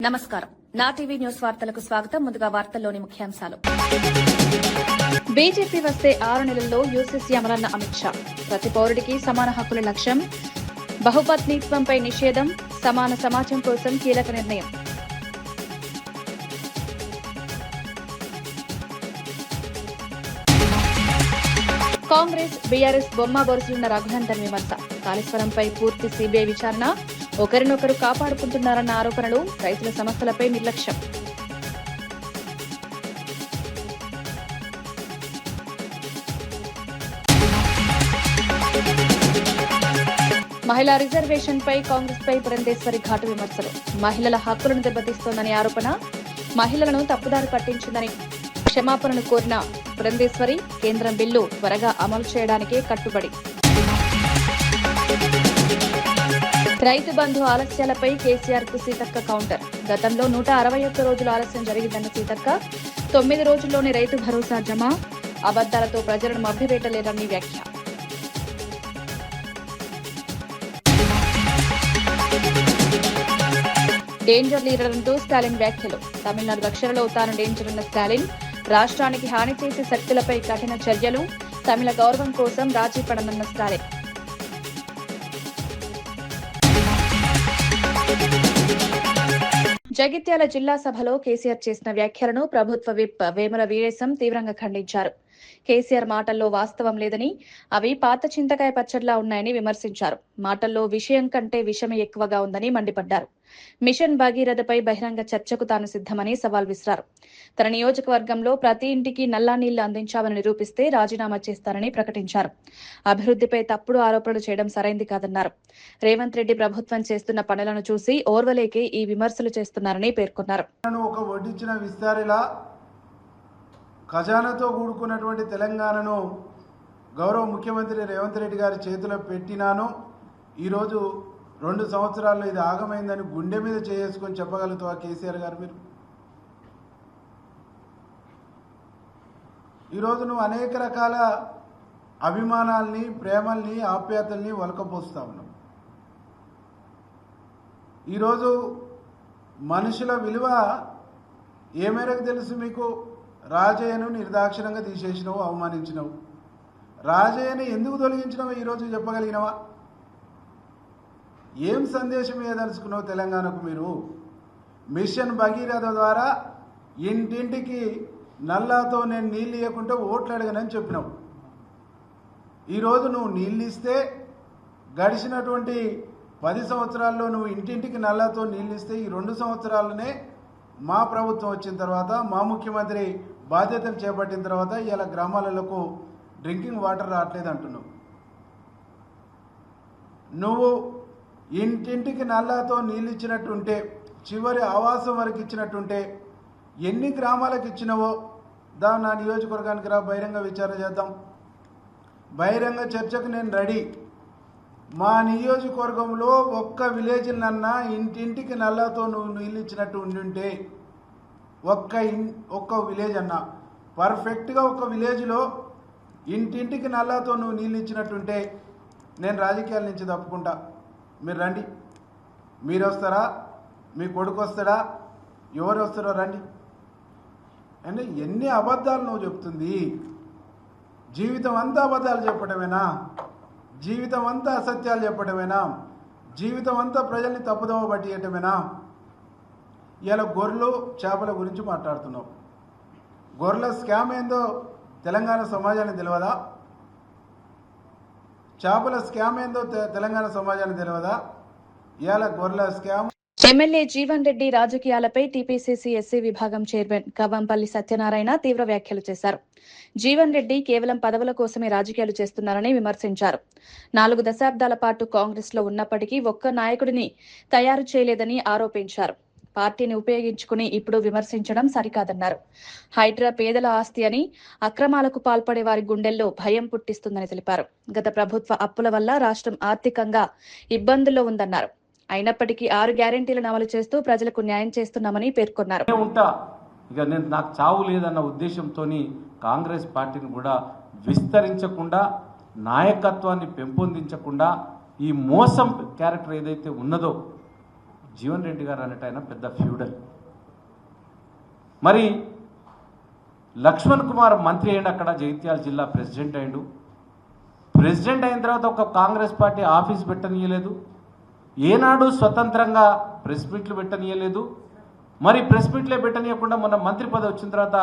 నమస్కారం. నా TV news వార్తలకు స్వాగతం. ముందుగా వార్తల్లోని ముఖ్యాంశాలు. బీజేపీ వస్తే 6 నెలల్లో యూసీసీ అమలన్న అమిత్ షా. ప్రతి పౌరుడికి సమాన హక్కుల లక్ష్యం. బహుపత్నీత్వంపై నిషేధం. సమాన సమాజం కోసం కీలక నిర్ణయం. కాంగ్రెస్ బీఆర్ఎస్ బొమ్మ బొరుసులున్న రఘునందన్ విమర్శ. కాళేశ్వరంపై పూర్తి సీబీఐ విచారణ. ఒకరినొకరు కాపాడుకుంటున్నారన్న ఆరోపణలు. రైతుల సమస్యలపై నిర్లక్ష్యం. మహిళా రిజర్వేషన్ పై కాంగ్రెస్ పై పురంధేశ్వరి ఘాటు విమర్శలు. మహిళల హక్కులను దెబ్బతీస్తోందని ఆరోపణ. మహిళలను తప్పుదారి పట్టించిందని క్షమాపణను కోరిన పురంధేశ్వరి, కేంద్రం బిల్లు త్వరగా అమలు చేయడానికే కట్టుబడి. రైతు బంధు ఆలస్యాలపై కేసీఆర్ కు సీతక్క కౌంటర్. గతంలో 161 రోజులు ఆలస్యం జరిగిందన్న సీతక్క, 9 రోజుల్లోనే రైతు భరోసా జమ. అబద్దాలతో ప్రజలను మభ్యపెట్టలేరని వ్యాఖ్య. డేంజర్ లీడర్ అంటూ స్టాలిన్ వ్యాఖ్యలు. తమిళనాడు రక్షణలో తాను డేంజర్ అన్న స్టాలిన్, రాష్ట్రానికి హాని చేసే శక్తులపై కఠిన చర్యలు. తమిళ గౌరవం కోసం రాజీ పడనన్న స్టాలిన్. జగిత్యాల జిల్లా సభలో కేసీఆర్ చేసిన వ్యాఖ్యలను ప్రభుత్వ విప్ వేముల వీరేశం తీవ్రంగా ఖండించారు. కేసీఆర్ మాటల్లో వాస్తవం లేదని, అవి పాత చింతకాయ పచ్చడిలా ఉన్నాయని విమర్శించారు. మాటల్లో విషయం కంటే విషమే ఎక్కువగా ఉందని మండిపడ్డారు. మిషన్ భగీరథపై బహిరంగ చర్చకు తాను సిద్దమని సవాల్ విసిరారు. తన నియోజకవర్గంలో ప్రతి ఇంటికి నల్లా నీళ్లు అందించామని నిరూపిస్తే రాజీనామా చేస్తారని ప్రకటించారు. అభివృద్ధిపై తప్పుడు ఆరోపణలు చేయడం సరైంది కాదన్నారు. రేవంత్ రెడ్డి ప్రభుత్వం చేస్తున్న పనులను చూసి ఓర్వలేకే ఈ విమర్శలు చేస్తున్నారని పేర్కొన్నారు. ఖజానాతో కూడుకున్నటువంటి తెలంగాణను గౌరవ ముఖ్యమంత్రి రేవంత్ రెడ్డి గారి చేతిలో పెట్టినాను. ఈరోజు 2 సంవత్సరాల్లో ఇది ఆగమైందని గుండె మీద చేసుకొని చెప్పగలుగుతావా కేసీఆర్ గారు? మీరు ఈరోజు నువ్వు అనేక రకాల అభిమానాల్ని, ప్రేమల్ని, ఆప్యాయతల్ని వలకపోస్తా ఉన్నావు. ఈరోజు మనుషుల విలువ ఏ మేరకు తెలుసు మీకు? రాజయ్యను నిర్దాక్షిణంగా తీసేసినావు, అవమానించినావు. రాజయ్యని ఎందుకు తొలగించినావు ఈరోజు చెప్పగలిగినవా? ఏం సందేశం ఏదలుచుకున్నావు తెలంగాణకు? మీరు మిషన్ భగీరథ ద్వారా ఇంటింటికి నల్లాతో నేను నీళ్ళు ఇవ్వకుంటే ఓట్లు అడగనని చెప్పినావు. ఈరోజు నువ్వు నీళ్ళు ఇస్తే, గడిచినటువంటి 10 సంవత్సరాల్లో నువ్వు ఇంటింటికి నల్లాతో నీళ్ళు ఇస్తే, ఈ 2 సంవత్సరాలనే మా ప్రభుత్వం వచ్చిన తర్వాత, మా ముఖ్యమంత్రి బాధ్యతలు చేపట్టిన తర్వాత ఇలా గ్రామాలకు డ్రింకింగ్ వాటర్ రావట్లేదు అంటున్నావు. నువ్వు ఇంటింటికి నల్లాతో నీళ్ళు ఇచ్చినట్టుంటే, చివరి ఆవాసం వరకు ఇచ్చినట్టుంటే, ఎన్ని గ్రామాలకు ఇచ్చినావో నా నియోజకవర్గానికి రా, బహిరంగ విచారణ చేద్దాం. బహిరంగ చర్చకు నేను రెడీ. మా నియోజకవర్గంలో ఒక్క విలేజ్లన్నా ఇంటింటికి నల్లాతో నువ్వు నీళ్ళు ఇచ్చినట్టు ఉండుంటే, ఒక్క విలేజ్ అన్నా పర్ఫెక్ట్గా ఒక విలేజ్లో ఇంటింటికి నల్లాతో నువ్వు నీళ్ళు ఇచ్చినట్టుంటే నేను రాజకీయాల నుంచి తప్పుకుంటా. మీరు రండి. మీరు వస్తారా? మీ కొడుకు వస్తాడా? ఎవరు వస్తారో రండి. అంటే ఎన్ని అబద్ధాలు నువ్వు చెప్తుంది? జీవితం అంతా అబద్ధాలు చెప్పడమేనా? జీవితం అంతా అసత్యాలు చెప్పడమేనా? జీవితం అంతా ప్రజల్ని తప్పుదోవ పట్టియటమేనా? ఇలా గొర్రెలు, చేపల గురించి మాట్లాడుతున్నావు. గొర్రెల స్కామ్ ఏందో తెలంగాణ సమాజానికి తెలియదా? చేపల స్కామ్ ఏందో తెలంగాణ సమాజానికి తెలియదా? ఇలా గొర్రెల స్కామ్. ఎమ్మెల్యే జీవన్ రెడ్డి రాజకీయాలపై టీపీసీసీ ఎస్సీ విభాగం చైర్మన్ కవంపల్లి సత్యనారాయణ తీవ్ర వ్యాఖ్యలు చేశారు. జీవన్ రెడ్డి కేవలం పదవుల కోసమే రాజకీయాలు చేస్తున్నారని విమర్శించారు. 4 దశాబ్దాల పాటు కాంగ్రెస్ లో ఉన్నప్పటికీ ఒక్క నాయకుడిని తయారు చేయలేదని ఆరోపించారు. పార్టీని ఉపయోగించుకుని ఇప్పుడు విమర్శించడం సరికాదన్నారు. హైడ్రా పేదల ఆస్తి అని, అక్రమాలకు పాల్పడే వారి గుండెల్లో భయం పుట్టిస్తుందని తెలిపారు. గత ప్రభుత్వ అప్పుల వల్ల రాష్ట్రం ఆర్థికంగా ఇబ్బందుల్లో ఉందన్నారు. అయినప్పటికీ 6 గ్యారెంటీలను అమలు చేస్తూ ప్రజలకు న్యాయం చేస్తున్నామని పేర్కొన్నారు. ఇక నేను నాకు చావు లేదన్న ఉద్దేశంతో కాంగ్రెస్ పార్టీని కూడా విస్తరించకుండా, నాయకత్వాన్ని పెంపొందించకుండా, ఈ మోసం క్యారెక్టర్ ఏదైతే ఉన్నదో జీవన్ రెడ్డి గారు అన్నట్టు ఆయన పెద్ద ఫ్యూడల్. మరి లక్ష్మణ్ కుమార్ మంత్రి అయ్యిండు, అక్కడ జగిత్యాల జిల్లా ప్రెసిడెంట్ అయ్యిండు. ప్రెసిడెంట్ అయిన తర్వాత ఒక కాంగ్రెస్ పార్టీ ఆఫీస్ పెట్టనీయలేదు, ఏనాడు స్వతంత్రంగా ప్రెస్ మీట్లు పెట్టనీయలేదు. మరి ప్రెస్ మీట్లే పెట్టనీయకుండా మొన్న మంత్రి పదవి వచ్చిన తర్వాత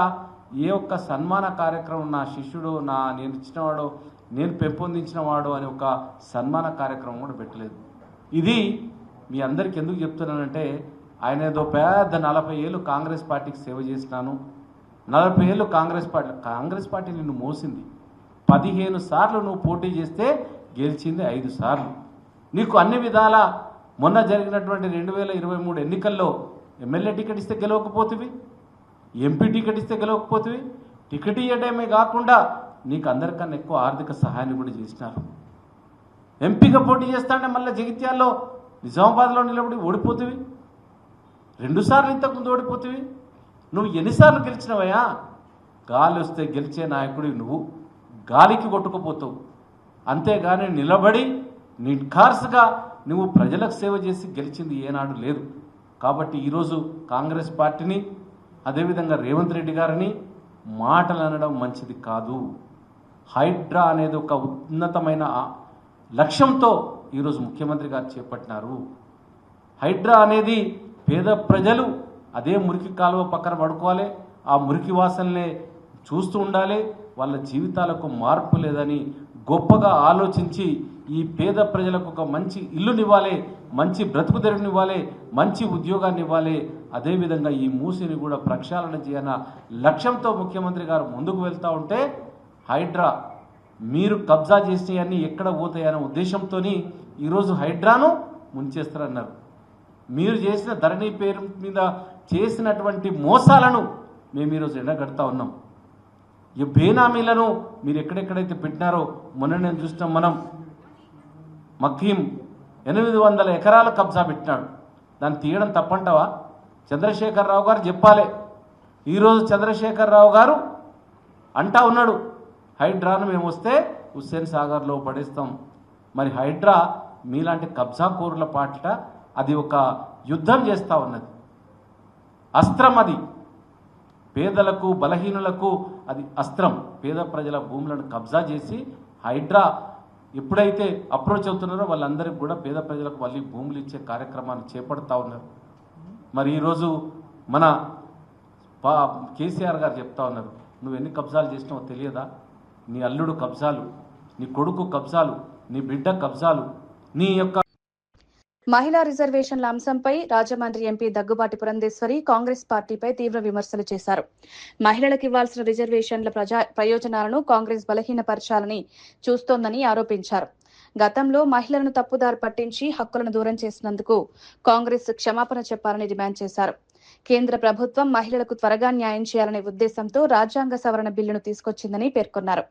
ఏ ఒక్క సన్మాన కార్యక్రమం, నా శిష్యుడు, నేను ఇచ్చినవాడో, నేను పెంపొందించిన వాడు అని ఒక సన్మాన కార్యక్రమం కూడా పెట్టలేదు. ఇది మీ అందరికీ ఎందుకు చెప్తున్నానంటే, ఆయన ఏదో పెద్ద 40 ఏళ్ళు కాంగ్రెస్ పార్టీకి సేవ చేసినాను, 40 ఏళ్ళు కాంగ్రెస్ పార్టీ నిన్ను మోసింది. 15 సార్లు నువ్వు పోటీ చేస్తే గెలిచింది 5 సార్లు. నీకు అన్ని విధాల మొన్న జరిగినటువంటి 2023 ఎన్నికల్లో ఎమ్మెల్యే టికెట్ ఇస్తే గెలవకపోతివి, ఎంపీ టికెట్ ఇస్తే గెలవకపోతివి. టికెట్ ఇవ్వడమే కాకుండా నీకు అందరికన్నా ఎక్కువ ఆర్థిక సహాయాన్ని కూడా చేసినారు. ఎంపీగా పోటీ చేస్తాంటే మళ్ళీ జగిత్యాల్లో, నిజామాబాద్లో నిలబడి ఓడిపోతివి. 2 సార్లు ఇంతకుముందు ఓడిపోతివి. నువ్వు ఎన్నిసార్లు గెలిచినవయ్యా? గాలి వస్తే గెలిచే నాయకుడివి నువ్వు, గాలికి కొట్టుకుపోతావు. అంతేగాని నిలబడి నిర్ఖార్సుగా నువ్వు ప్రజలకు సేవ చేసి గెలిచింది ఏనాడు లేదు. కాబట్టి ఈరోజు కాంగ్రెస్ పార్టీని, అదేవిధంగా రేవంత్ రెడ్డి గారిని మాటలు అనడం మంచిది కాదు. హైడ్రా అనేది ఒక ఉన్నతమైన లక్ష్యంతో ఈరోజు ముఖ్యమంత్రి గారు చేపట్టినారు. హైడ్రా అనేది పేద ప్రజలు అదే మురికి కాలువ పక్కన పడుకోవాలి, ఆ మురికి వాసనలే చూస్తూ ఉండాలి, వాళ్ళ జీవితాలకు మార్పు లేదని గొప్పగా ఆలోచించి ఈ పేద ప్రజలకు ఒక మంచి ఇల్లునివ్వాలి, మంచి బ్రతుకు తెరువునివ్వాలి, మంచి ఉద్యోగాన్ని ఇవ్వాలి, అదేవిధంగా ఈ మూసిని కూడా ప్రక్షాళన చేయాలన్న లక్ష్యంతో ముఖ్యమంత్రి గారు ముందుకు వెళ్తూ ఉంటే, హైడ్రా మీరు కబ్జా చేసినవన్నీ ఎక్కడ పోతాయనే ఉద్దేశంతో ఈరోజు హైడ్రాను ముంచేస్తారన్నారు. మీరు చేసిన ధరణి పేరు మీద చేసినటువంటి మోసాలను మేము ఈరోజు ఎండగడతా ఉన్నాం. ఈ బేనామీలను మీరు ఎక్కడెక్కడైతే పెట్టినారో మొన్న నేను చూసినాం. మనం మఖీం 800 ఎకరాలు కబ్జా పెట్టినాడు, దాన్ని తీయడం తప్పంటావా? చంద్రశేఖరరావు గారు చెప్పాలి. ఈరోజు చంద్రశేఖరరావు గారు అంటా ఉన్నాడు, హైడ్రాను మేము వస్తే హుస్సేన్ సాగర్లో పడేస్తాం. మరి హైడ్రా మీలాంటి కబ్జా కోరుల పాట అది ఒక యుద్ధం చేస్తూ ఉన్నది, అస్త్రం. అది పేదలకు బలహీనులకు అది అస్త్రం. పేద ప్రజల భూములను కబ్జా చేసి హైడ్రా ఎప్పుడైతే అప్రోచ్ అవుతున్నారో వాళ్ళందరికీ కూడా పేద ప్రజలకు మళ్ళీ భూములు ఇచ్చే కార్యక్రమాన్ని చేపడతా ఉన్నారు. మరి ఈరోజు మన కేసీఆర్ గారు చెప్తా ఉన్నారు, నువ్వు ఎన్ని కబ్జాలు చేసినావో తెలియదా? నీ అల్లుడు కబ్జాలు, నీ కొడుకు కబ్జాలు, నీ బిడ్డ కబ్జాలు, నీ యొక్క మహిళా రిజర్వేషన్ల అంశంపై రాజమండ్రి ఎంపీ దగ్గుబాటి పురంధేశ్వరి కాంగ్రెస్ పార్టీపై తీవ్ర విమర్శలు చేశారు. మహిళలకు ఇవ్వాల్సిన రిజర్వేషన్ల ప్రయోజనాలను కాంగ్రెస్ బలహీనపరచాలని చూస్తోందని ఆరోపించారు. గతంలో మహిళలను తప్పుదారి పట్టించి హక్కులను దూరం చేసినందుకు కాంగ్రెస్ క్షమాపణ చెప్పాలని డిమాండ్ చేశారు. కేంద్ర ప్రభుత్వం మహిళలకు త్వరగా న్యాయం చేయాలనే ఉద్దేశంతో రాజ్యాంగ సవరణ బిల్లును తీసుకొచ్చిందని పేర్కొన్నారు.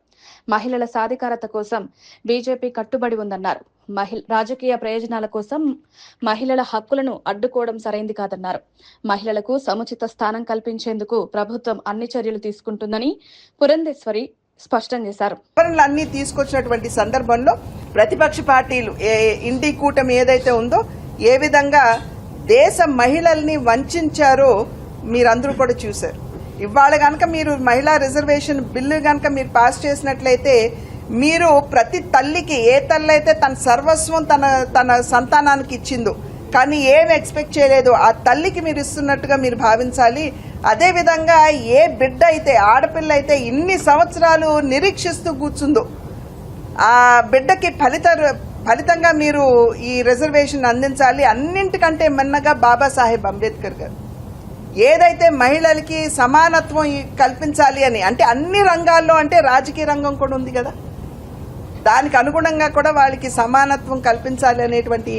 మహిళల సాధికారత కోసం బీజేపీ కట్టుబడి ఉందన్నారు. రాజకీయ ప్రయోజనాల కోసం మహిళల హక్కులను అడ్డుకోవడం సరైంది కాదన్నారు. మహిళలకు సముచిత స్థానం కల్పించేందుకు ప్రభుత్వం అన్ని చర్యలు తీసుకుంటుందని పురంధేశ్వరి స్పష్టం చేశారు. సవరణలన్నీ తీసుకొచ్చినటువంటి సందర్భంలో ప్రతిపక్ష పార్టీలు ఇండి కూటమి ఏదైతే ఉందో ఏ విధంగా దేశ మహిళల్ని వంచారో మీరందరూ కూడా చూశారు. ఇవాళ కనుక మీరు మహిళా రిజర్వేషన్ బిల్లు కనుక మీరు పాస్ చేసినట్లయితే మీరు ప్రతి తల్లికి, ఏ తల్లి అయితే తన సర్వస్వం తన సంతానానికి ఇచ్చిందో కానీ ఏం ఎక్స్పెక్ట్ చేయలేదు ఆ తల్లికి మీరు ఇస్తున్నట్టుగా మీరు భావించాలి. అదేవిధంగా ఏ బిడ్డ అయితే, ఆడపిల్ల అయితే ఇన్ని సంవత్సరాలు నిరీక్షిస్తూ కూర్చుందో ఆ బిడ్డకి ఫలితంగా మీరు ఈ రిజర్వేషన్ అందించాలి. అన్నింటికంటే మిన్నగా బాబాసాహెబ్ అంబేద్కర్ గారు ఏదైతే మహిళలకి సమానత్వం కల్పించాలి అని, అంటే అన్ని రంగాల్లో, అంటే రాజకీయ రంగం కూడా ఉంది కదా, దానికి అనుగుణంగా కూడా వాళ్ళకి సమానత్వం కల్పించాలి అనేటువంటి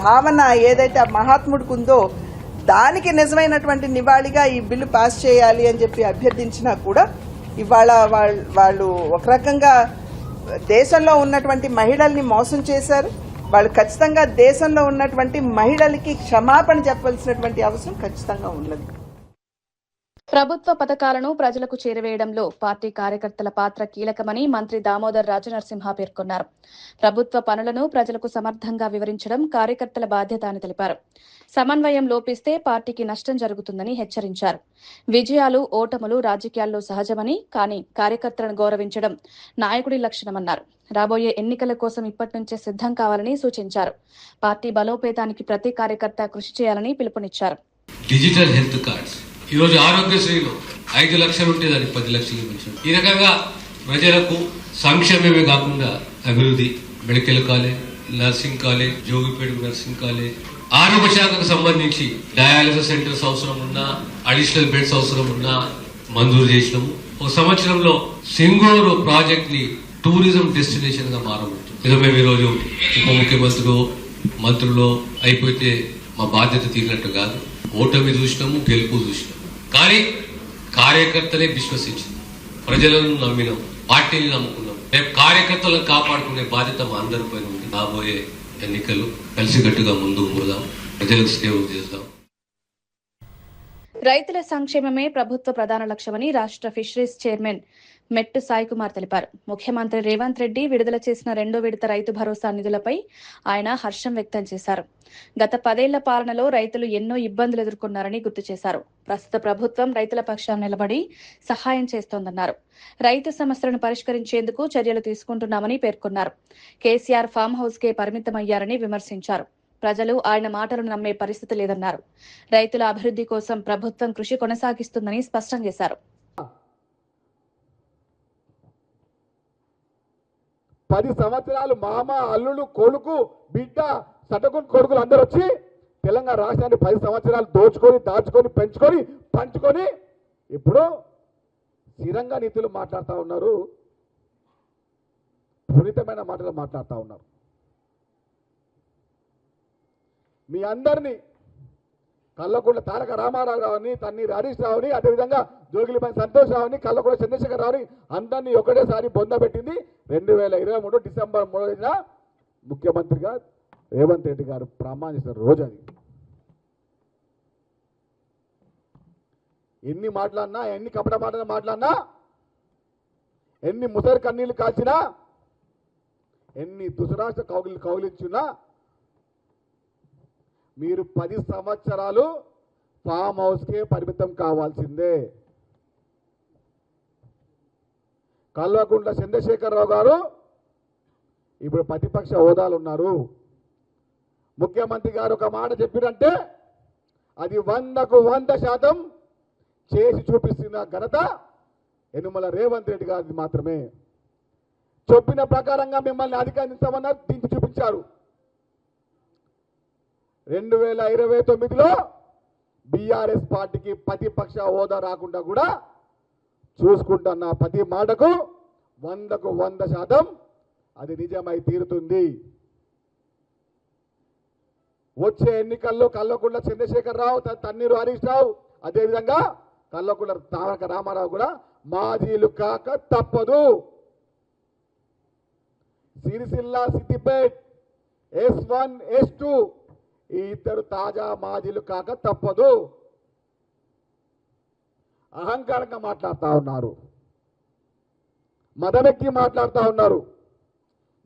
భావన ఏదైతే ఆ మహాత్ముడికి ఉందో దానికి నిజమైనటువంటి నివాళిగా ఈ బిల్లు పాస్ చేయాలి అని చెప్పి అభ్యర్థించినా కూడా ఇవాళ వాళ్ళు ఒక రకంగా దేశంలో ఉన్నటువంటి మహిళల్ని మోసం చేశారు. వాళ్ళు ఖచ్చితంగా దేశంలో ఉన్నటువంటి మహిళలకి క్షమాపణ చెప్పాల్సినటువంటి అవసరం ఖచ్చితంగా ఉన్నది. ప్రభుత్వ పథకాలను ప్రజలకు చేరవేయడంలో పార్టీ కార్యకర్తల పాత్ర కీలకమని మంత్రి దామోదర్ రాజనరసింహ పేర్కొన్నారు. ప్రభుత్వ పనులను ప్రజలకు సమర్థంగా వివరించడం కార్యకర్తల బాధ్యత అని తెలిపారు. సమన్వయం లోపిస్తే పార్టీకి నష్టం జరుగుతుందని హెచ్చరించారు. విజయాలు ఓటములు రాజకీయాల్లో సహజమని, కానీ కార్యకర్తలను గౌరవించడం నాయకుడి లక్షణమన్నారు. రాబోయే ఎన్నికల కోసం ఇప్పటి నుంచే సిద్ధం కావాలని సూచించారు. పార్టీ బలోపేతానికి ప్రతి కార్యకర్త కృషి చేయాలని పిలుపునిచ్చారు. డిజిటల్ హెల్త్ కార్డ్స్ ఈరోజు ఆరోగ్యశ్రీలో 5 లక్షలు ఉంటే దానికి 10 లక్షలు పెంచారు. ఈ రకంగా ప్రజలకు సంక్షేమమే కాకుండా అభివృద్ధి, medical college, nursing college, Jogipet nursing college, ఆరోగ్య శాఖకు సంబంధించి డయాలసిస్ సెంటర్స్ అవసరం ఉన్నా, అడిషనల్ బెడ్స్ అవసరం ఉన్నా మంజూరు చేసినాము. ఒక సంవత్సరంలో సింగూరు ప్రాజెక్ట్ ని టూరిజం డెస్టినేషన్ గా మారబోతుంది. ఇదో మేము ఈరోజు ఉప ముఖ్యమంత్రులు మంత్రులు అయిపోతే మా బాధ్యత తీరినట్టు కాదు. ఓటమి చూసినాము, గెలుపు చూసినాము, కానీ కార్యకర్తలే విశ్వసించింది, ప్రజలను నమ్మినాం, పార్టీని నమ్ముకున్నాం. రేపు కార్యకర్తలను కాపాడుకునే బాధ్యత మా అందరిపై ఉంది. రాబోయే ఎన్నికలు కలిసికట్టుగా ముందుకు పోదాం, ప్రజలకు సేవ చేద్దాం. రైతుల సంక్షేమమే ప్రభుత్వ ప్రధాన లక్ష్యమని రాష్ట్ర ఫిషరీస్ చైర్మన్ మెట్టు సాయి కుమార్ తెలిపారు. ముఖ్యమంత్రి రేవంత్ రెడ్డి విడుదల చేసిన 2వ విడత రైతు భరోసా నిధులపై ఆయన హర్షం వ్యక్తం చేశారు. గత 10 ఏళ్ల పాలనలో రైతులు ఎన్నో ఇబ్బందులు ఎదుర్కొన్నారని గుర్తు చేశారు. ప్రస్తుత ప్రభుత్వం రైతుల పక్షాన నిలబడి సహాయం చేస్తోందన్నారు. రైతు సమస్యలను పరిష్కరించేందుకు చర్యలు తీసుకుంటున్నామని పేర్కొన్నారు. కేసీఆర్ ఫామ్ హౌస్ కే పరిమితమయ్యారని విమర్శించారు. ప్రజలు ఆయన మాటలను నమ్మే పరిస్థితి లేదన్నారు. రైతుల అభివృద్ధి కోసం ప్రభుత్వం కృషి కొనసాగిస్తుందని స్పష్టం చేశారు. 10 సంవత్సరాలు మామ, అల్లుడు, కొడుకు, బిడ్డ, సటకుని కొడుకులు అందరూ వచ్చి తెలంగాణ రాష్ట్రాన్ని 10 సంవత్సరాలు దోచుకొని, దాచుకొని, పెంచుకొని, పంచుకొని ఇప్పుడు స్థిరంగా నీతులు మాట్లాడుతూ ఉన్నారు, పునీతమైన మాటలు మాట్లాడుతూ ఉన్నారు. మీ అందరినీ కల్లకుంట్ల తారక రామారావు గారిని, తన్నీరు హరీష్ రావుని, అదేవిధంగా జోగిలిపల్లి సంతోష్ రావుని, కల్లకుంట్ల చంద్రశేఖర్ రావుని అందరినీ ఒకటేసారి బొందబెట్టింది 2023 డిసెంబర్ 3న ముఖ్యమంత్రిగా రేవంత్ రెడ్డి గారు ప్రమాణం చేసిన రోజు అది. ఎన్ని మాట్లాడినా, ఎన్ని కపట మాటలు మాట్లాడినా, ఎన్ని ముసరి కన్నీళ్లు కాల్చినా, ఎన్ని దుసరాష్ట్ర కౌగిలించున్నా మీరు 10 సంవత్సరాలు ఫామ్ హౌస్కే పరిమితం కావాల్సిందే. కల్వకుంట్ల చంద్రశేఖరరావు గారు ఇప్పుడు ప్రతిపక్ష హోదాలు ఉన్నారు. ముఖ్యమంత్రి గారు ఒక మాట చెప్పిరంటే అది 100కు 100% చేసి చూపిస్తున్న ఘనత యనుమల రేవంత్ రెడ్డి గారిది మాత్రమే. చెప్పిన ప్రకారంగా మిమ్మల్ని అధికారించమన్నారు, దించి చూపించారు. 2029లో బీఆర్ఎస్ పార్టీకి ప్రతిపక్ష హోదా రాకుండా కూడా చూసుకుంటున్న ప్రతి మాటకు 100కు 100% అది నిజమై తీరుతుంది. వచ్చే ఎన్నికల్లో కల్వకుంట్ల చంద్రశేఖరరావు, తన్నీరు హరీష్ రావు, అదేవిధంగా కల్వకుంట్ల తారక రామారావు కూడా మాజీలు కాక తప్పదు. సిరిసిల్ల, సిద్దిపేట్, S1, S2 ఈ ఇద్దరు తాజా మాజీలు కాక తప్పదు. అహంకారంగా మాట్లాడుతూ ఉన్నారు, మదమెక్కి మాట్లాడుతూ ఉన్నారు.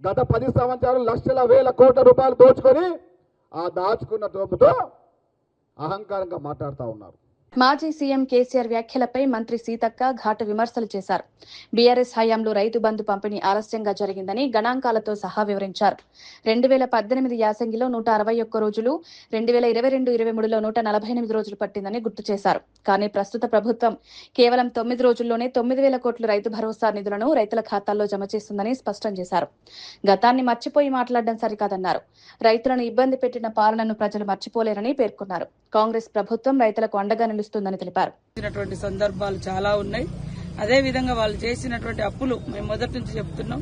గత 10 సంవత్సరాలు లక్షల వేల కోట్ల రూపాయలు దోచుకొని ఆ దాచుకున్న డబ్బుతో అహంకారంగా మాట్లాడుతూ ఉన్నారు. మాజీ సీఎం కేసీఆర్ వ్యాఖ్యలపై మంత్రి సీతక్క ఘాటు విమర్శలు చేశారు. బీఆర్ఎస్ హయాంలో రైతు బంధు పంపిణీ ఆలస్యంగా జరిగిందని గణాంకాలతో సహా వివరించారు. 2018 యాసంగిలో 161 రోజులు, 2022-23లో 148 రోజులు పట్టిందని గుర్తు చేశారు. కానీ ప్రస్తుత ప్రభుత్వం కేవలం 9 రోజుల్లోనే 9,000 కోట్ల రైతు భరోసా నిధులను రైతుల ఖాతాల్లో జమ చేస్తుందని స్పష్టం చేశారు. గతాన్ని మర్చిపోయి మాట్లాడడం సరికాదన్నారు. రైతులను ఇబ్బంది పెట్టిన పాలనను ప్రజలు మర్చిపోలేరని పేర్కొన్నారు. కాంగ్రెస్ ప్రభుత్వం రైతులకు అండగా నిలుస్తుందని తెలిపారు. సందర్భాలు చాలా ఉన్నాయి. అదే విధంగా వాళ్ళు చేసినటువంటి అప్పులు, మేము మొదటి నుంచి చెప్తున్నాం,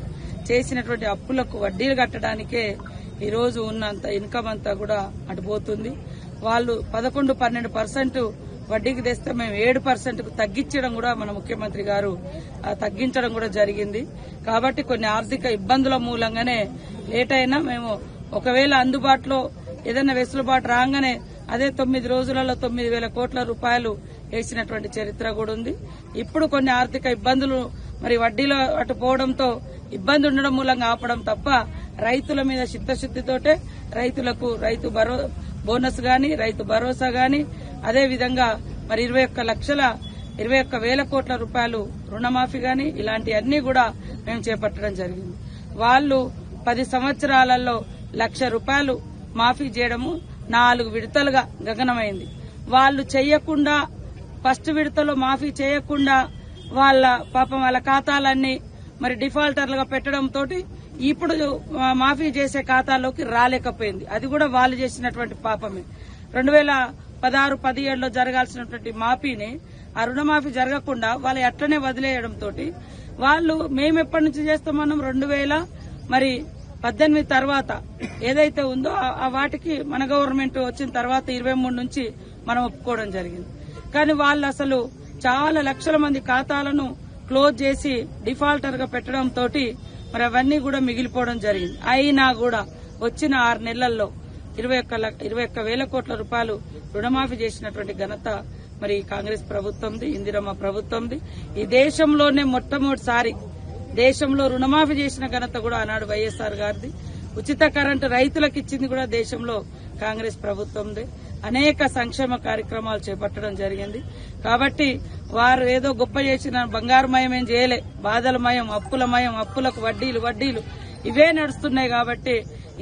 చేసినటువంటి అప్పులకు వడ్డీలు కట్టడానికే ఈ రోజు ఉన్నంత ఇన్కమ్ అంతా కూడా అటుపోతుంది. వాళ్ళు 11-12% వడ్డీకి తెస్తే మేము 7%కు తగ్గించడం కూడా మన ముఖ్యమంత్రి గారు తగ్గించడం కూడా జరిగింది. కాబట్టి కొన్ని ఆర్థిక ఇబ్బందుల మూలంగానే లేట్ అయినా మేము ఒకవేళ అందుబాటులో ఏదైనా వెసులుబాటు రాగానే అదే 9 రోజులలో 9,000 కోట్ల రూపాయలు వేసినటువంటి చరిత్ర కూడా ఉంది. ఇప్పుడు కొన్ని ఆర్థిక ఇబ్బందులు మరి వడ్డీలో అటు పోవడంతో ఇబ్బంది ఉండడం మూలంగా ఆపడం తప్ప రైతుల మీద చిత్తశుద్దితోటే రైతులకు రైతు బోనస్ గాని రైతు భరోసా గాని అదేవిధంగా మరి 21,21,000 కోట్ల రూపాయలు రుణమాఫీ గాని ఇలాంటివన్నీ కూడా మేము చేపట్టడం జరిగింది. వాళ్ళు 10 సంవత్సరాలలో 1,00,000 రూపాయలు మాఫీ చేయడము 4 విడతలుగా గగనమైంది. వాళ్ళు చెయ్యకుండా ఫస్ట్ విడతలో మాఫీ చేయకుండా వాళ్ళ పాపం వాళ్ళ ఖాతాలన్నీ మరి డిఫాల్టర్లుగా పెట్టడంతో ఇప్పుడు మాఫీ చేసే ఖాతాలోకి రాలేకపోయింది. అది కూడా వాళ్ళు చేసినటువంటి పాపమే. 2016-17లో జరగాల్సినటువంటి మాఫీని ఆ రుణమాఫీ జరగకుండా వాళ్ళు అట్లనే వదిలేయడంతో వాళ్ళు మేము ఎప్పటి నుంచి చేస్తామన్నాం 2018 తర్వాత ఏదైతే ఉందో ఆ వాటికి మన గవర్నమెంట్ వచ్చిన తర్వాత 23 నుంచి మనం ఒప్పుకోవడం జరిగింది. కానీ వాళ్ళు అసలు చాలా లక్షల మంది ఖాతాలను క్లోజ్ చేసి డిఫాల్టర్ గా పెట్టడంతో మరి అవన్నీ కూడా మిగిలిపోవడం జరిగింది. అయినా కూడా వచ్చిన 6 నెలల్లో 21,000 కోట్ల రూపాయలు రుణమాఫీ చేసినటువంటి ఘనత మరి కాంగ్రెస్ ప్రభుత్వంది, ఇందిరమ్మ ప్రభుత్వంది. ఈ దేశంలోనే మొట్టమొదటిసారి దేశంలో రుణమాఫీ చేసిన ఘనత కూడా ఆనాడు వైఎస్ఆర్ గారిది. ఉచిత కరెంటు రైతులకు ఇచ్చింది కూడా దేశంలో కాంగ్రెస్ ప్రభుత్వందే. అనేక సంక్షేమ కార్యక్రమాలు చేపట్టడం జరిగింది. కాబట్టి వారు ఏదో గొప్ప చేసిన బంగారుమయం ఏం చేయలే, బాధలమయం, అప్పులమయం, అప్పులకు వడ్డీలు ఇవే నడుస్తున్నాయి. కాబట్టి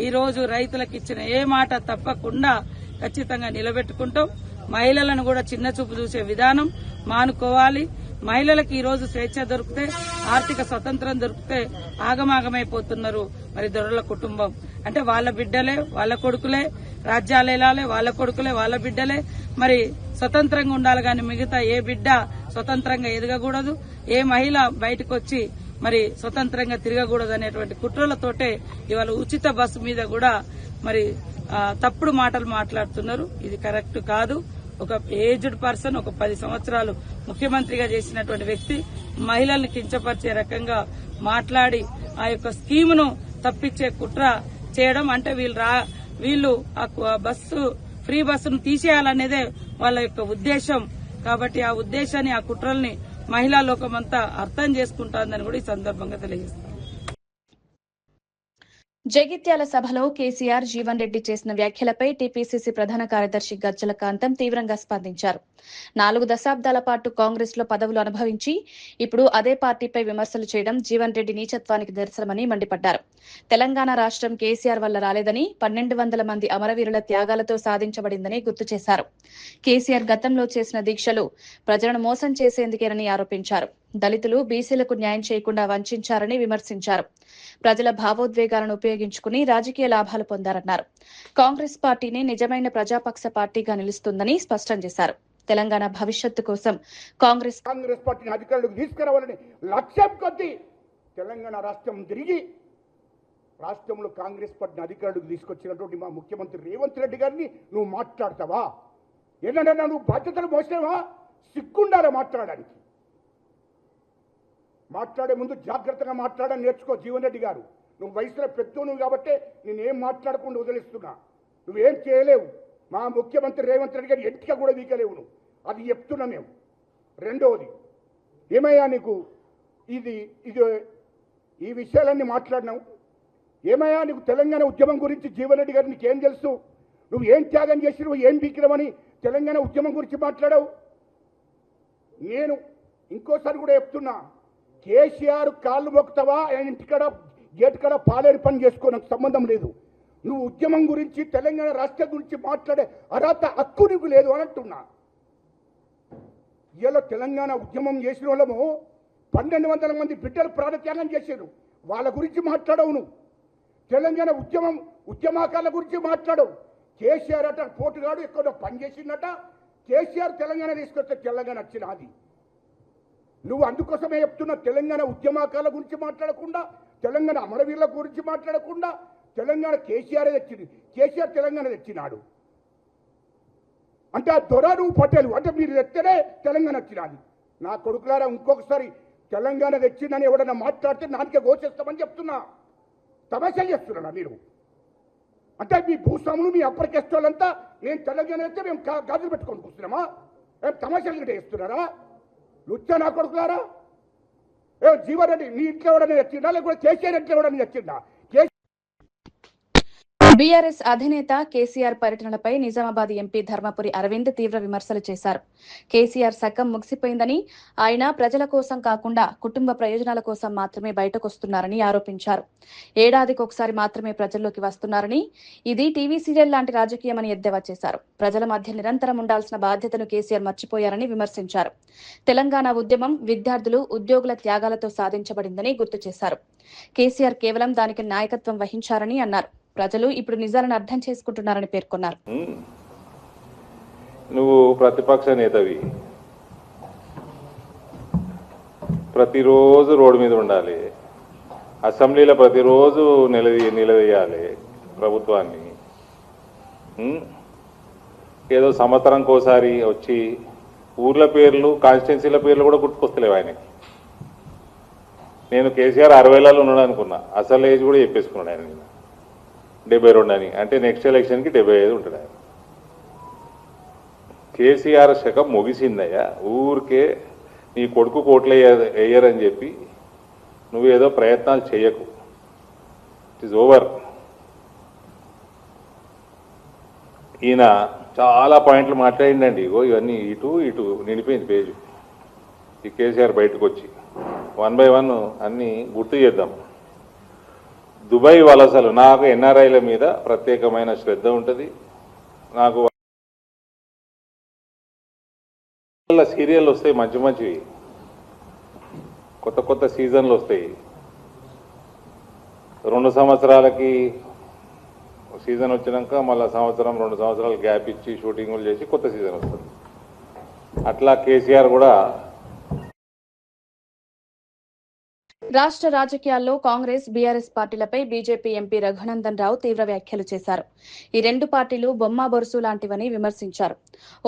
ఈ రోజు రైతులకు ఇచ్చిన ఏ మాట తప్పకుండా ఖచ్చితంగా నిలబెట్టుకుంటాం. మహిళలను కూడా చిన్న చూపు చూసే విధానం మానుకోవాలి. మహిళలకు ఈ రోజు స్వేచ్ఛ దొరికితే, ఆర్థిక స్వతంత్రం దొరికితే ఆగమాగమైపోతున్నారు మరి దొరల కుటుంబం. అంటే వాళ్ళ బిడ్డలే, వాళ్ళ కొడుకులే రాజ్యాలు ఏలాలే, వాళ్ళ కొడుకులే, వాళ్ళ బిడ్డలే మరి స్వతంత్రంగా ఉండాలి. కానీ మిగతా ఏ బిడ్డ స్వతంత్రంగా ఎదగకూడదు, ఏ మహిళ బయటకు వచ్చి మరి స్వతంత్రంగా తిరగకూడదు అనేటువంటి కుట్రలతోటే ఇవాళ ఉచిత బస్సు మీద కూడా మరి తప్పుడు మాటలు మాట్లాడుతున్నారు. ఇది కరెక్ట్ కాదు. ఒక ఏజ్డ్ పర్సన్, ఒక 10 సంవత్సరాలు ముఖ్యమంత్రిగా చేసినటువంటి వ్యక్తి మహిళల్ని కించపరిచే రకంగా మాట్లాడి ఆ యొక్క స్కీమును తప్పించే కుట్ర చేయడం అంటే వీళ్ళు ఆ ఫ్రీ బస్సును తీసేయాలనేదే వాళ్ళ యొక్క ఉద్దేశం. కాబట్టి ఆ ఉద్దేశాన్ని, ఆ కుట్రల్ని మహిళా లోకమంతా అర్థం చేసుకుంటోందని కూడా ఈ సందర్భంగా తెలియజేస్తారు. జగిత్యాల సభలో కేసీఆర్ జీవన్ రెడ్డి చేసిన వ్యాఖ్యలపై టీపీసీసీ ప్రధాన కార్యదర్శి గజ్జల కాంతం తీవ్రంగా స్పందించారు. 4 దశాబ్దాల పాటు కాంగ్రెస్ లో పదవులు అనుభవించి ఇప్పుడు అదే పార్టీపై విమర్శలు చేయడం జీవన్ రెడ్డి నీచత్వానికి నిదర్శనమని మండిపడ్డారు. తెలంగాణ రాష్ట్రం కేసీఆర్ వల్ల రాలేదని, 1200 మంది అమరవీరుల త్యాగాలతో సాధించబడిందని గుర్తు చేశారు. కేసీఆర్ గతంలో చేసిన దీక్షలు ప్రజలను మోసం చేసేందుకేనని ఆరోపించారు. దళితులు, బీసీలకు న్యాయం చేయకుండా వంచారని విమర్శించారు. ప్రజల భావోద్వేగాలను ఉపయోగించుకుని రాజకీయ లాభాలు పొందారన్నారు. కాంగ్రెస్ పార్టీని నిజమైన ప్రజాపక్ష పార్టీగా నిలుస్తుందని స్పష్టం చేశారు. తెలంగాణ భవిష్యత్తు కోసం కాంగ్రెస్ పార్టీని అధికారులకు తీసుకురావాలని లక్ష్యం కొద్దీ తెలంగాణ రాష్ట్రం తిరిగి రాష్ట్రంలో కాంగ్రెస్ పార్టీని అధికారులకు తీసుకొచ్చినటువంటి మా ముఖ్యమంత్రి రేవంత్ రెడ్డి గారిని నువ్వు మాట్లాడతావా? ఏంటంటే నువ్వు బాధ్యతలు మోసినావా? సిగ్గుండాలా మాట్లాడడానికి? మాట్లాడే ముందు జాగ్రత్తగా మాట్లాడని నేర్చుకో జీవన్ రెడ్డి గారు. నువ్వు వయసులో పెద్దోను కాబట్టి నేనేం మాట్లాడకుండా వదిలేస్తున్నా. నువ్వేం చేయలేవు. మా ముఖ్యమంత్రి రేవంత్ రెడ్డి గారు ఎంటిక కూడా వీకలేవు నువ్వు. అది చెప్తున్నా మేము. రెండవది ఏమయ్యా నీకు ఈ విషయాలన్నీ మాట్లాడినావు. ఏమయ్యా నీకు తెలంగాణ ఉద్యమం గురించి జీవన్ రెడ్డి గారు నీకేం తెలుసు? నువ్వు ఏం త్యాగం చేసినావు, ఏం బీకినావని తెలంగాణ ఉద్యమం గురించి మాట్లాడావు. నేను ఇంకోసారి కూడా చెప్తున్నా, కేసీఆర్ కాళ్ళు మొక్కుతావా, ఇంటికాడ గేటు కాడ పాలేరు పని చేసుకో, నాకు సంబంధం లేదు. నువ్వు ఉద్యమం గురించి, తెలంగాణ రాష్ట్రం గురించి మాట్లాడే అర్హత, హక్కు నీకు లేదు అని అంటున్నా. ఇలా తెలంగాణ ఉద్యమం చేసిన వాళ్ళము 1200 మంది బిడ్డలు ప్రాణత్యాగం చేశారు. వాళ్ళ గురించి మాట్లాడవు నువ్వు. తెలంగాణ ఉద్యమకాల గురించి మాట్లాడవు. కేసీఆర్ అట పోటుగాడు ఎక్కడో పనిచేసిందట. కేసీఆర్ తెలంగాణ తీసుకొస్తే తెలంగాణ వచ్చినది. నువ్వు అందుకోసమే చెప్తున్నా, తెలంగాణ ఉద్యమకాల గురించి మాట్లాడకుండా, తెలంగాణ అమరవీరుల గురించి మాట్లాడకుండా, తెలంగాణ కేసీఆర్ తెచ్చింది, కేసీఆర్ తెలంగాణ తెచ్చినాడు అంటే ఆ దొర నువ్వు పట్టేలు అంటే మీరు తెస్తేనే తెలంగాణ వచ్చినది. నా కొడుకులారా, ఇంకొకసారి తెలంగాణ తెచ్చిందని ఎవడన్నా మాట్లాడితే నాకే గోచేస్తామని చెప్తున్నా. తమాషా చేస్తున్నా మీరు. అంటే మీ భూస్వాములు, మీ అప్పర్ కేస్ట్ వాళ్ళంతా నేను తెలంగాణ అయితే మేము గాజులు పెట్టుకొని కూర్చున్నామా? తమాషాలు గిట్ట చేస్తున్నారా? లుచ్చా నా కొడుకులారా? జీవన్ రెడ్డి నీ ఇంట్లో ఎవడని వచ్చిందా, లేకపోతే కేసీఆర్ ఇంట్లో ఎవడని వచ్చిందా? బీఆర్ఎస్ అధినేత కేసీఆర్ పర్యటనలపై నిజామాబాద్ ఎంపీ ధర్మపురి అరవింద్ తీవ్ర విమర్శలు చేశారు. కేసీఆర్ శకం ముగిసిపోయిందని, ఆయన ప్రజల కోసం కాకుండా కుటుంబ ప్రయోజనాల కోసం మాత్రమే బయటకొస్తున్నారని ఆరోపించారు. ఏడాదికొకసారి మాత్రమే ప్రజల్లోకి వస్తున్నారని, ఇది టీవీ సీరియల్ లాంటి రాజకీయమని ఎద్దేవా చేశారు. ప్రజల మధ్య నిరంతరం ఉండాల్సిన బాధ్యతను కేసీఆర్ మర్చిపోయారని విమర్శించారు. తెలంగాణ ఉద్యమం విద్యార్థులు, ఉద్యోగుల త్యాగాలతో సాధించబడిందని గుర్తు చేశారు. కేసీఆర్ కేవలం దానికి నాయకత్వం వహించారని అన్నారు. ప్రజలు ఇప్పుడు నిజాలను అర్థం చేసుకుంటున్నారని పేర్కొన్నారు. నువ్వు ప్రతిపక్ష నేతవి, ప్రతిరోజు రోడ్డు మీద ఉండాలి, అసెంబ్లీలో ప్రతిరోజు నిలదీయాలి ప్రభుత్వాన్ని. ఏదో సంవత్సరంకోసారి వచ్చి ఊర్ల పేర్లు, కాన్స్టిట్యున్సీల పేర్లు కూడా గుర్తుకొస్తలేవు ఆయనకి. నేను కేసీఆర్ 60లలో ఉన్నాడు అనుకున్నా, అసలు ఏజ్ కూడా చెప్పేసుకున్నాడు ఆయన. 72 అని అంటే నెక్స్ట్ ఎలక్షన్కి 75 ఉంటాడు ఆయన. కేసీఆర్ శకం ముగిసిందయ్యా. ఊరికే నీ కొడుకు కోట్లు వేయరని చెప్పి నువ్వు ఏదో ప్రయత్నాలు చేయకు. It is over. ఈయన చాలా పాయింట్లు మాట్లాడిండండి. ఇగో ఇవన్నీ ఇటు నిండిపోయింది పేజు. ఈ కేసీఆర్ బయటకు వచ్చి 1 by 1 అన్నీ గుర్తు చేద్దాం. దుబాయ్ వలసలు, నాకు ఎన్ఆర్ఐల మీద ప్రత్యేకమైన శ్రద్ధ ఉంటుంది. నాకు సీరియల్ వస్తాయి, మంచి మంచివి, కొత్త సీజన్లు వస్తాయి. 2 సంవత్సరాలకి సీజన్ వచ్చినాక మళ్ళీ 2 సంవత్సరాలు గ్యాప్ ఇచ్చి షూటింగులు చేసి కొత్త సీజన్ వస్తుంది. అట్లా కేసీఆర్ కూడా. రాష్ట్ర రాజకీయాల్లో కాంగ్రెస్, బీఆర్ఎస్ పార్టీలపై బీజేపీ ఎంపీ రఘునందన్ రావు తీవ్ర వ్యాఖ్యలు చేశారు. ఈ రెండు పార్టీలు బొమ్మ బొరుసు లాంటివని విమర్శించారు.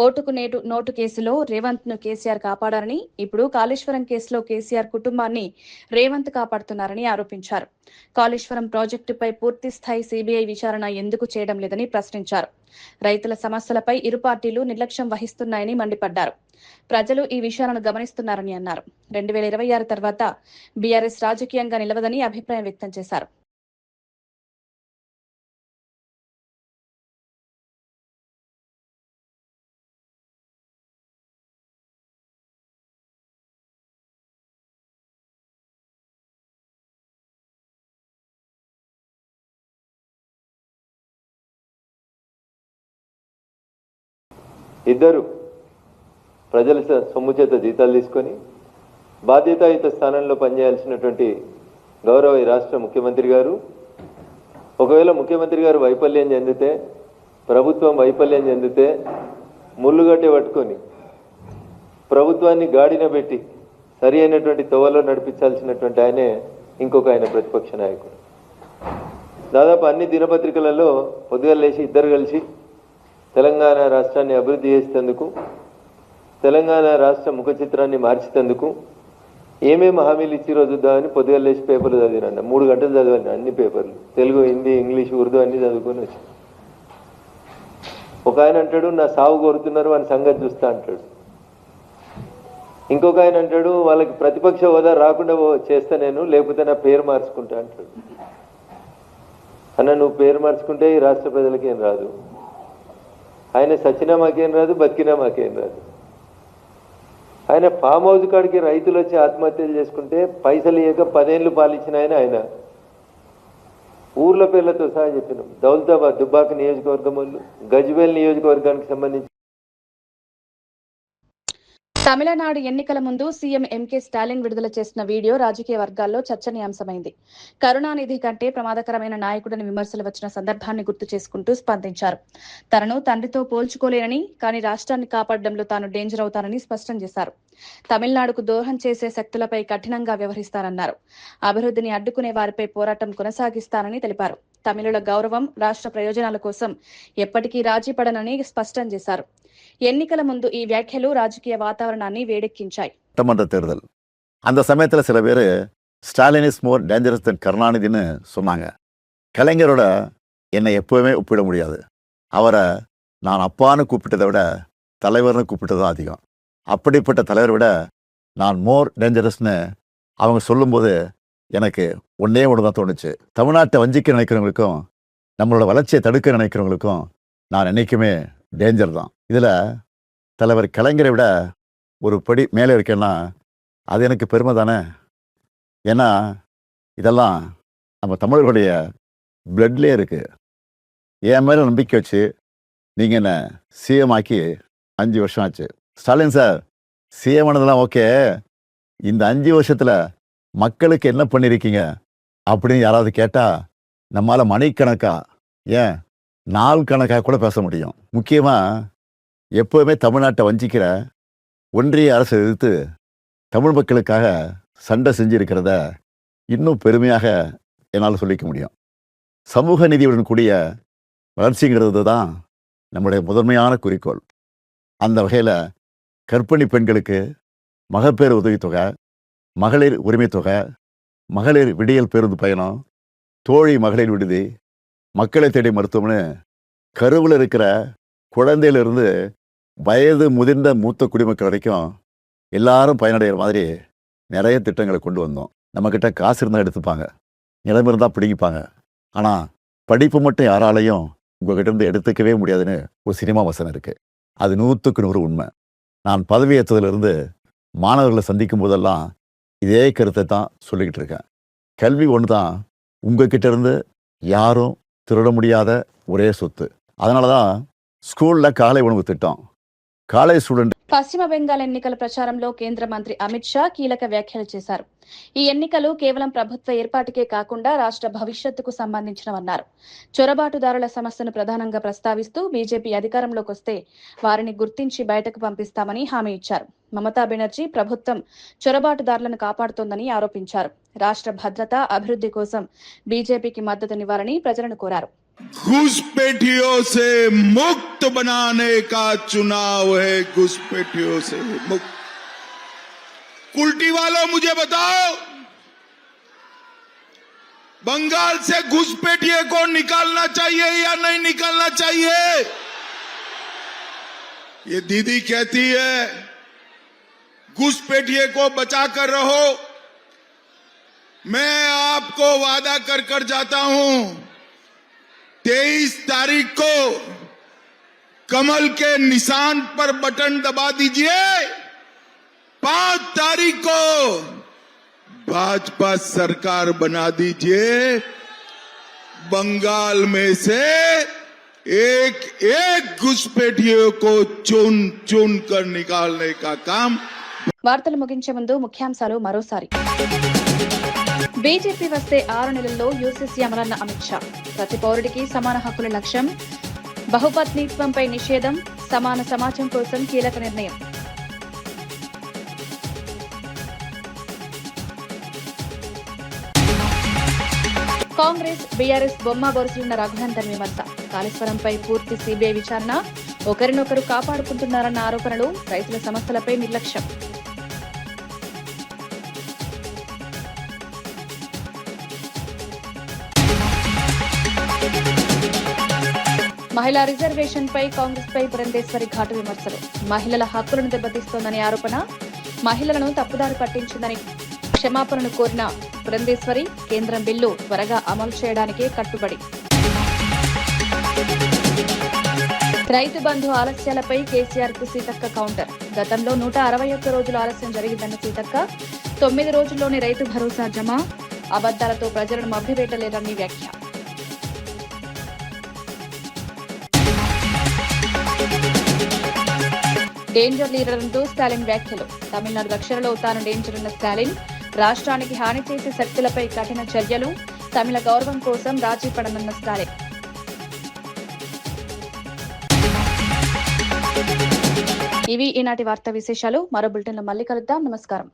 ఓటుకు నోటు కేసులో రేవంత్ ను కేసీఆర్ కాపాడారని, ఇప్పుడు కాళేశ్వరం కేసులో కేసీఆర్ కుటుంబాన్ని రేవంత్ కాపాడుతున్నారని ఆరోపించారు. కాళేశ్వరం ప్రాజెక్టుపై పూర్తి స్థాయి సీబీఐ విచారణ ఎందుకు చేయడం లేదని ప్రశ్నించారు. రైతుల సమస్యలపై ఇరు పార్టీలు నిర్లక్ష్యం వహిస్తున్నాయని మండిపడ్డారు. ప్రజలు ఈ విషయాలను గమనిస్తున్నారని అన్నారు. 2026 తర్వాత బీఆర్ఎస్ రాజకీయంగా నిలవదని అభిప్రాయం వ్యక్తం చేశారు. ఇద్దరు ప్రజల సొమ్ము చేత జీతాలు తీసుకొని బాధ్యతాయుత స్థానంలో పనిచేయాల్సినటువంటి గౌరవ రాష్ట్ర ముఖ్యమంత్రి గారు, ఒకవేళ ముఖ్యమంత్రి గారు వైఫల్యం చెందితే, ప్రభుత్వం వైఫల్యం చెందితే ముళ్ళుగడ్డ పట్టుకొని ప్రభుత్వాన్ని గాడిన పెట్టి సరి అయినటువంటి తోవలో నడిపించాల్సినటువంటి ఆయనే ఇంకొక ఆయన ప్రతిపక్ష నాయకుడు. దాదాపు అన్ని దినపత్రికలలో పొద్దుగా లేచి ఇద్దరు కలిసి తెలంగాణ రాష్ట్రాన్ని అభివృద్ధి చేసేందుకు, తెలంగాణ రాష్ట్ర ముఖ చిత్రాన్ని మార్చేందుకు ఏమేమి హామీలు ఇచ్చిరో చూద్దామని పొద్దుగా లేచి పేపర్లు చదివినండి. 3 గంటలు చదివాను అన్ని పేపర్లు, తెలుగు, హిందీ, ఇంగ్లీష్, ఉర్దూ అన్ని చదువుకొని వచ్చి. ఒక ఆయన అంటాడు నా సాగు కోరుతున్నారు, వాని సంగతి చూస్తా అంటాడు. ఇంకొక ఆయన అంటాడు వాళ్ళకి ప్రతిపక్ష హోదా రాకుండా చేస్తా నేను, లేకపోతే నా పేరు మార్చుకుంటా అంటాడు. అన్న, నువ్వు పేరు మార్చుకుంటే ఈ రాష్ట్ర ప్రజలకి ఏం రాదు. ఆయన సచ్చినా మాకేం రాదు, బతికినా మాకేం రాదు. ఆయన ఫామ్ హౌస్ కాడికి రైతులు వచ్చి ఆత్మహత్యలు చేసుకుంటే పైసలు ఇయ్యక 10 ఏళ్ళు పాలించిన ఆయన ఊర్ల పేర్లతో సహా చెప్పినాం. దౌలతాబాద్, దుబ్బాక నియోజకవర్గం వాళ్ళు, గజ్వేల్ నియోజకవర్గానికి సంబంధించి. తమిళనాడు ఎన్నికల ముందు సీఎం ఎంకే స్టాలిన్ విడుదల చేసిన వీడియో రాజకీయ వర్గాల్లో చర్చనీయాంశమైంది. కరుణానిధి కంటే ప్రమాదకరమైన నాయకుడని విమర్శలు వచ్చిన సందర్భాన్ని గుర్తు చేసుకుంటూ స్పందించారు. తనను తండ్రితో పోల్చుకోలేనని, కానీ రాష్ట్రాన్ని కాపాడడంలో తాను డేంజర్ అవుతానని స్పష్టం చేశారు. తమిళనాడుకు దోహం చేసే శక్తులపై కఠినంగా వ్యవహరిస్తారన్నారు. అభివృద్ధిని అడ్డుకునే వారిపై పోరాటం కొనసాగిస్తానని తెలిపారు. తమిళుల గౌరవం, రాష్ట్ర ప్రయోజనాల కోసం ఎప్పటికీ రాజీ పడనని స్పష్టం చేశారు. எண்ணிக்கல முந்து ఈ వ్యాఖ్యలు రాజకీయ వాతావరణాన్ని వేడెక్కించాయి. சட்டமன்ற தேர்தல் அந்த சமயத்தில் சில பேர் ஸ்டாலின் இஸ் மோர் டேஞ்சரஸ் தென் கருணாநிதினு சொன்னாங்க. கலைஞரோட என்னை எப்பவுமே ஒப்பிட முடியாது. அவரை நான் அப்பான்னு கூப்பிட்டதை விட தலைவர்னு கூப்பிட்டு தான் அதிகம். அப்படிப்பட்ட தலைவரை விட நான் மோர் டேஞ்சரஸ்னு அவங்க சொல்லும்போது எனக்கு ஒன்றே ஒன்று தான் தோணுச்சு. தமிழ்நாட்டை வஞ்சிக்க நினைக்கிறவங்களுக்கும் நம்மளோட வளர்ச்சியை தடுக்க நினைக்கிறவங்களுக்கும் நான் என்றைக்குமே டேஞ்சர் தான். இதில் தலைவர் கலைஞரை விட ஒரு படி மேலே இருக்கேன்னா அது எனக்கு பெருமை தானே. ஏன்னா இதெல்லாம் நம்ம தமிழர்களுடைய பிளட்லேயே இருக்குது. என் மேலே நம்பிக்கை வச்சு நீங்கள் என்ன சிஎம் ஆக்கி 5 வருஷம் ஆச்சு. ஸ்டாலின் சார் சிஎம் ஆனதெல்லாம் ஓகே, இந்த 5 வருஷத்தில் மக்களுக்கு என்ன பண்ணியிருக்கீங்க அப்படின்னு யாராவது கேட்டால் நம்மளால் மணிக்கணக்கா ஏன் நாள் கணக்காக கூட பேச முடியும். முக்கியமாக எப்போவுமே தமிழ்நாட்டை வஞ்சிக்கிற ஒன்றிய அரசை எதிர்த்து தமிழ் மக்களுக்காக சண்டை செஞ்சிருக்கிறத இன்னும் பெருமையாக என்னால் சொல்லிக்க முடியும். சமூக நீதியுடன் கூடிய வளர்ச்சிங்கிறது தான் நம்முடைய முதன்மையான குறிக்கோள். அந்த வகையில் கர்ப்பிணி பெண்களுக்கு மகப்பேறு உதவித்தொகை, மகளிர் உரிமை தொகை, மகளிர் விடியல் பேருந்து பயணம், தோழி மகளிர் விடுதி, மக்களை தேடி மருத்துவம்னு கருவில் இருக்கிற குழந்தையிலிருந்து வயது முதிர்ந்த மூத்த குடிமக்கள் வரைக்கும் எல்லாரும் பயனடைகிற மாதிரி நிறைய திட்டங்களை கொண்டு வந்தோம். நம்மக்கிட்ட காசு இருந்தால் எடுத்துப்பாங்க, நிலைமை இருந்தால் பிடிங்கிப்பாங்க. ஆனால் படிப்பு மட்டும் யாராலையும் உங்கள்கிட்ட இருந்து எடுத்துக்கவே முடியாதுன்னு ஒரு சினிமா வசனம் இருக்குது. அது 100க்கு 100 உண்மை. நான் பதவியேற்றதிலிருந்து மாணவர்களை சந்திக்கும் போதெல்லாம் இதே கருத்தை தான் சொல்லிக்கிட்டு இருக்கேன். கல்வி ஒன்று தான் உங்ககிட்ட இருந்து யாரும் திருட முடியாத ஒரே சொத்து. அதனால தான் స్కూల్లో కాలే ఉణువు తిట్టాం. కాలేజ్ స్టూడెంట్ పశ్చిమ బెంగాల్ ఎన్నికల ప్రచారంలో కేంద్ర మంత్రి అమిత్ షా కీలక వ్యాఖ్యలు చేశారు. ఈ ఎన్నికలు కేవలం ప్రభుత్వ ఏర్పాటుకే కాకుండా రాష్ట్ర భవిష్యత్తుకు సంబంధించినవన్నారు. చొరబాటుదారుల సమస్యను ప్రధానంగా ప్రస్తావిస్తూ బీజేపీ అధికారంలోకి వస్తే వారిని గుర్తించి బయటకు పంపిస్తామని హామీ ఇచ్చారు. మమతా బెనర్జీ ప్రభుత్వం చొరబాటుదారులను కాపాడుతోందని ఆరోపించారు. రాష్ట్ర భద్రత, అభివృద్ధి కోసం బీజేపీకి మద్దతునివ్వాలని ప్రజలను కోరారు. घुसपैठियों से मुक्त बनाने का चुनाव है, घुसपैठियों से मुक्त। कुल्टी वालों मुझे बताओ, बंगाल से घुसपैठिए को निकालना चाहिए या नहीं निकालना चाहिए? ये दीदी कहती है घुसपैठिए को बचा कर रहो। मैं आपको वादा कर जाता हूं, 23 तारीख को कमल के निशान पर बटन दबा दीजिए। 5 तारीख को भाजपा सरकार बना दीजिए। बंगाल में से एक एक घुसपैठियों को चुन चुन कर निकालने का काम। వార్తలు ముగించే ముందు ముఖ్యాంశాలు మరోసారి. బీజేపీ వస్తే 6 నెలల్లో యూసీసీ అమలన్న అమిత్ షా. ప్రతి పౌరుడికి సమాన హక్కుల లక్ష్యం. బహుపత్నీత్వంపై నిషేధం. సమాన సమాజం కోసం కీలక నిర్ణయం. కాంగ్రెస్, బీఆర్ఎస్ బొమ్మ బొరుసులున్న రఘునందన్ విమర్శ. కాళేశ్వరంపై పూర్తి సీబీఐ విచారణ. ఒకరినొకరు కాపాడుకుంటున్నారన్న ఆరోపణలు. రైతుల సమస్యలపై నిర్లక్ష్యం. మహిళా రిజర్వేషన్ పై కాంగ్రెస్ పై పురంధేశ్వరి ఘాటు విమర్శలు. మహిళల హక్కులను దెబ్బతీస్తోందని ఆరోపణ. మహిళలను తప్పుదారి పట్టించిందని క్షమాపణను కోరిన పురంధేశ్వరి. కేంద్రం బిల్లు త్వరగా అమలు చేయడానికే కట్టుబడి. రైతు బంధు ఆలస్యాలపై కేసీఆర్ కు సీతక్క కౌంటర్. గతంలో 161 రోజులు ఆలస్యం జరిగిందన్న సీతక్క. 9 రోజుల్లోనే రైతు భరోసా జమ. అబద్దాలతో ప్రజలను మభ్యపెట్టలేరని వ్యాఖ్య. డేంజర్ లీడర్ అంటూ స్టాలిన్ వ్యాఖ్యలు. తమిళనాడు రక్షణలో తాను డేంజర్ ఉన్న స్టాలిన్. రాష్ట్రానికి హాని చేసే శక్తులపై కఠిన చర్యలు. తమిళ గౌరవం కోసం రాజీ పడనున్న స్టాలిన్. ఇవి ఈనాటి వార్తా విశేషాలు. మరో బులెటిన్లో మళ్ళీ కలుద్దాం. నమస్కారం.